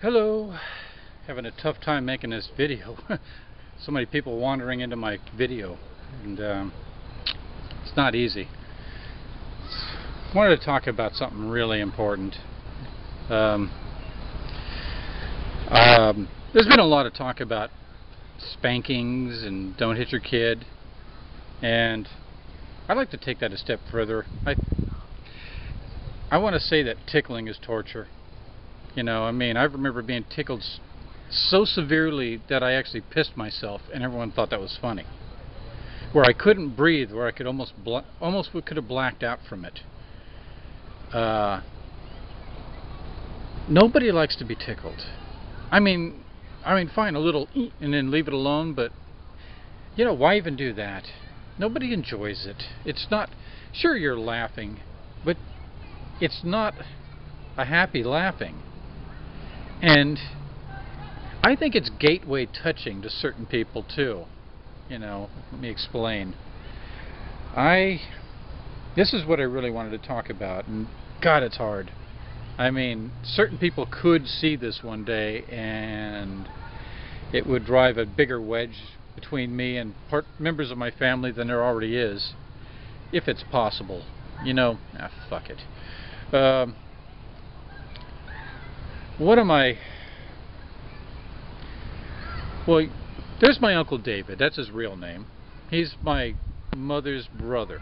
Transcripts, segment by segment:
Hello, having a tough time making this video. So many people wandering into my video, and it's not easy. Wanted to talk about something really important. There's been a lot of talk about spankings and don't hit your kid, and I'd like to take that a step further. I want to say that tickling is torture. You know, I mean, I remember being tickled so severely that I actually pissed myself, and everyone thought that was funny. Where I couldn't breathe, where I could almost could have blacked out from it. Nobody likes to be tickled. I mean, fine, a little and then leave it alone, but you know, why even do that? Nobody enjoys it. It's not. Sure, you're laughing, but it's not a happy laughing. And I think it's gateway touching to certain people too. You know, let me explain. This is what I really wanted to talk about, and God, it's hard. I mean, certain people could see this one day, and it would drive a bigger wedge between me and members of my family than there already is, if it's possible. You know, fuck it. Well, there's my Uncle David. That's his real name. He's my mother's brother.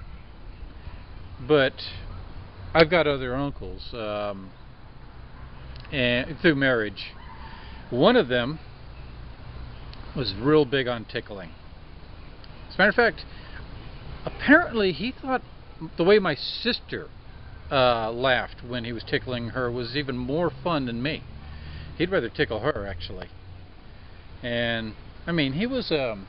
But I've got other uncles, and through marriage. One of them was real big on tickling. As a matter of fact, apparently he thought the way my sister laughed when he was tickling her was even more fun than me. He'd rather tickle her, actually. And I mean, he was one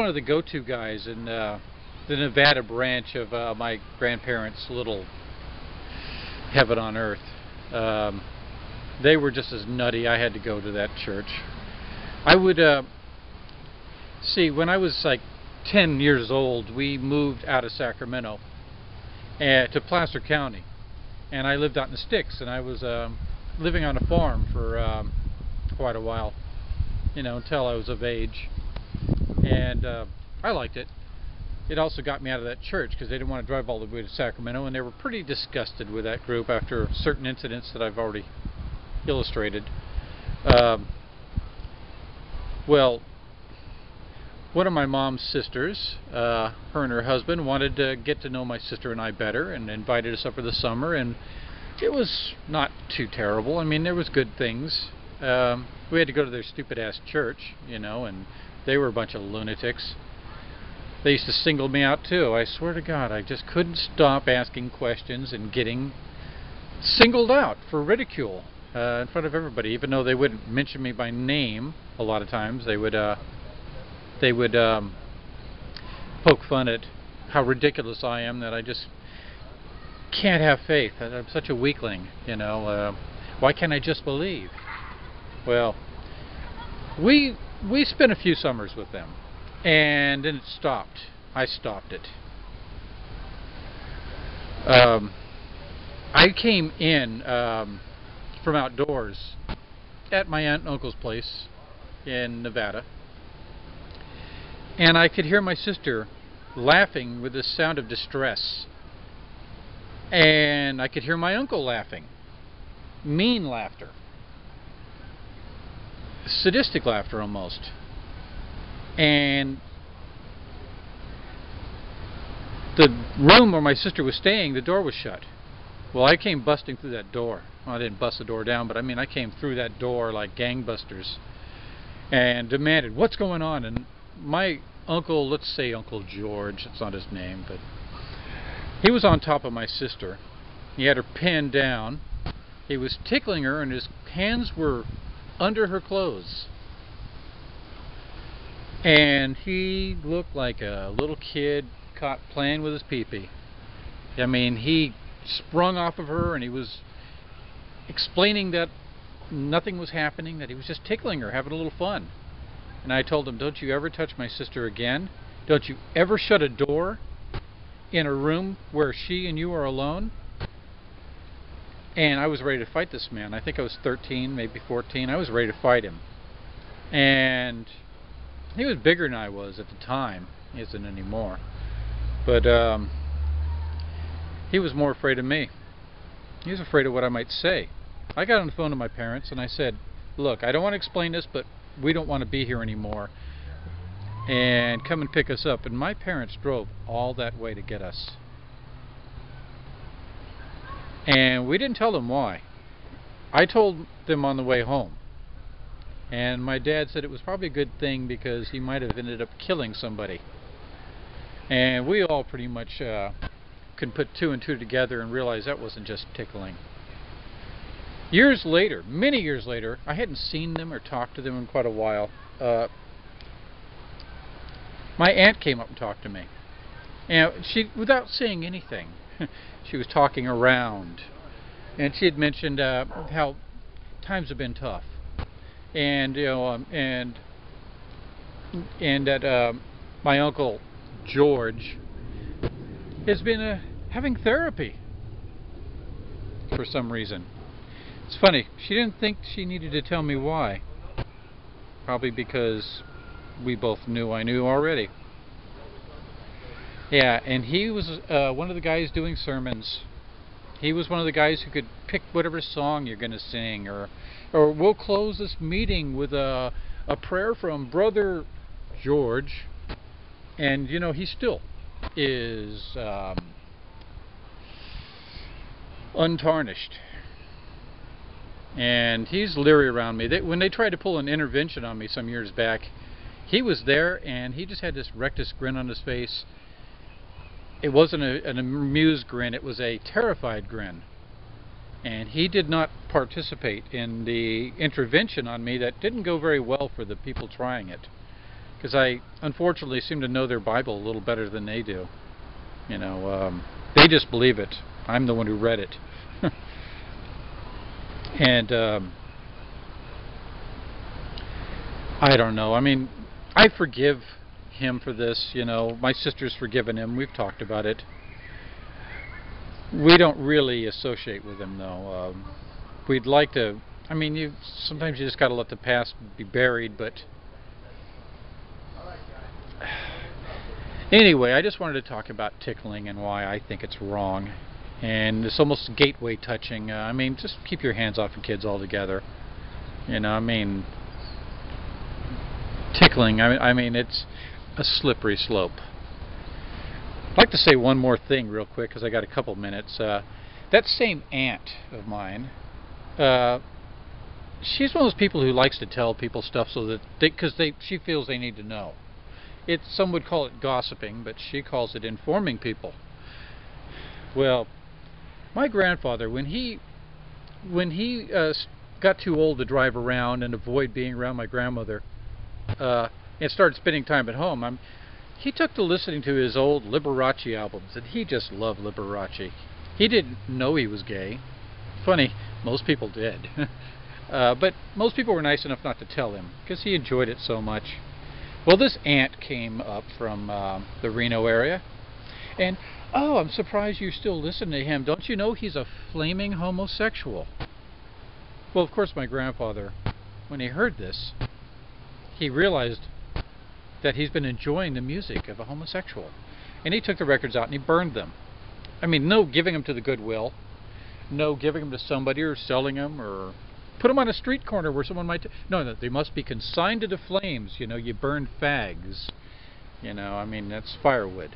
of the go-to guys in the Nevada branch of my grandparents' little heaven on earth. They were just as nutty. I had to go to that church. I would see, when I was like 10 years old, we moved out of Sacramento to Placer County, and I lived out in the sticks, and I was living on a farm for quite a while, you know, until I was of age, and I liked it. It also got me out of that church because they didn't want to drive all the way to Sacramento, and they were pretty disgusted with that group after certain incidents that I've already illustrated. Well, one of my mom's sisters, her and her husband, wanted to get to know my sister and I better, and invited us up for the summer, and it was not too terrible. I mean, there was good things. We had to go to their stupid-ass church, you know, and they were a bunch of lunatics. They used to single me out, too. I swear to God, I just couldn't stop asking questions and getting singled out for ridicule in front of everybody, even though they wouldn't mention me by name a lot of times. They would poke fun at how ridiculous I am, that I just can't have faith, that I'm such a weakling, you know. Why can't I just believe? Well, we spent a few summers with them, and then it stopped. I stopped it. I came in from outdoors at my aunt and uncle's place in Nevada, and I could hear my sister laughing with this sound of distress, and I could hear my uncle laughing, mean laughter, sadistic laughter almost. And the room where my sister was staying, the door was shut. Well, I came busting through that door. Well, I didn't bust the door down, but I mean, I came through that door like gangbusters and demanded, "What's going on?" And my uncle, let's say Uncle George, it's not his name, but he was on top of my sister. He had her pinned down. He was tickling her, and his hands were under her clothes. And he looked like a little kid caught playing with his pee-pee. I mean, he sprung off of her, and he was explaining that nothing was happening, that he was just tickling her, having a little fun. And I told him, "Don't you ever touch my sister again. Don't you ever shut a door in a room where she and you are alone." And I was ready to fight this man. I think I was 13, maybe 14. I was ready to fight him. And he was bigger than I was at the time. He isn't anymore. But he was more afraid of me. He was afraid of what I might say. I got on the phone to my parents and I said, look, I don't want to explain this, but we don't want to be here anymore. And come and pick us up. And my parents drove all that way to get us. And we didn't tell them why. I told them on the way home. And my dad said it was probably a good thing because he might have ended up killing somebody. And we all pretty much could put two and two together and realize that wasn't just tickling. Years later, many years later, I hadn't seen them or talked to them in quite a while. My aunt came up and talked to me. And she, without saying anything, she was talking around. And she had mentioned how times have been tough. And, you know, and that my uncle George has been having therapy for some reason. It's funny, she didn't think she needed to tell me why. Probably because we both knew I knew already. Yeah, and he was one of the guys doing sermons. He was one of the guys who could pick whatever song you're going to sing, or we'll close this meeting with a prayer from Brother George. And you know, he still is untarnished. And he's leery around me. When they tried to pull an intervention on me some years back, he was there and he just had this reckless grin on his face. It wasn't an amused grin, it was a terrified grin. And he did not participate in the intervention on me that didn't go very well for the people trying it. Because I, unfortunately, seem to know their Bible a little better than they do. You know, they just believe it. I'm the one who read it. And, I don't know. I mean, I forgive him for this, you know. My sister's forgiven him. We've talked about it. We don't really associate with him, though. We'd like to. I mean, sometimes you just got to let the past be buried, but anyway, I just wanted to talk about tickling and why I think it's wrong. And it's almost gateway touching. I mean, just keep your hands off your kids altogether. You know, I mean, tickling, I mean, it's a slippery slope. I'd like to say one more thing real quick because I got a couple minutes. That same aunt of mine, she's one of those people who likes to tell people stuff so that she feels they need to know. Some would call it gossiping, but she calls it informing people. Well, my grandfather, when he got too old to drive around and avoid being around my grandmother, and started spending time at home, he took to listening to his old Liberace albums, and he just loved Liberace. He didn't know he was gay. Funny, most people did. But most people were nice enough not to tell him, because he enjoyed it so much. Well, this aunt came up from the Reno area, and, oh, I'm surprised you're still listening to him. Don't you know he's a flaming homosexual? Well, of course, my grandfather, when he heard this, he realized that he's been enjoying the music of a homosexual. And he took the records out and he burned them. I mean, no giving them to the Goodwill, no giving them to somebody or selling them or put them on a street corner where someone might... No, they must be consigned to the flames. You know, you burn fags. You know, I mean, that's firewood.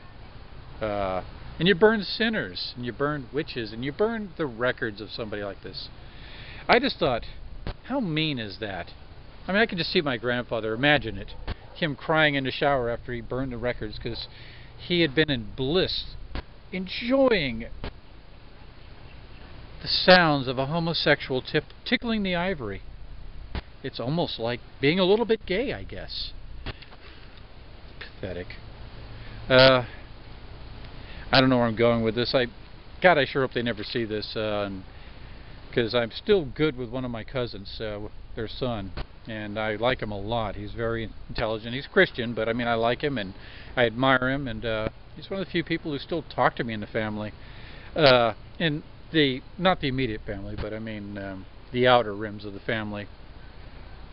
And you burn sinners, and you burn witches, and you burn the records of somebody like this. I just thought, how mean is that? I mean, I can just see my grandfather, imagine it, him crying in the shower after he burned the records because he had been in bliss, enjoying the sounds of a homosexual tickling the ivory. It's almost like being a little bit gay, I guess. Pathetic. I don't know where I'm going with this. God, I sure hope they never see this, because I'm still good with one of my cousins, their son, and I like him a lot. He's very intelligent. He's Christian, but I mean, I like him and I admire him, and he's one of the few people who still talk to me in the family. And not the immediate family, but I mean the outer rims of the family.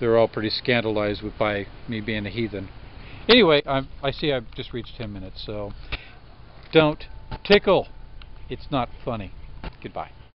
They're all pretty scandalized by me being a heathen. Anyway, I see I've just reached 10 minutes, so don't tickle. It's not funny. Goodbye.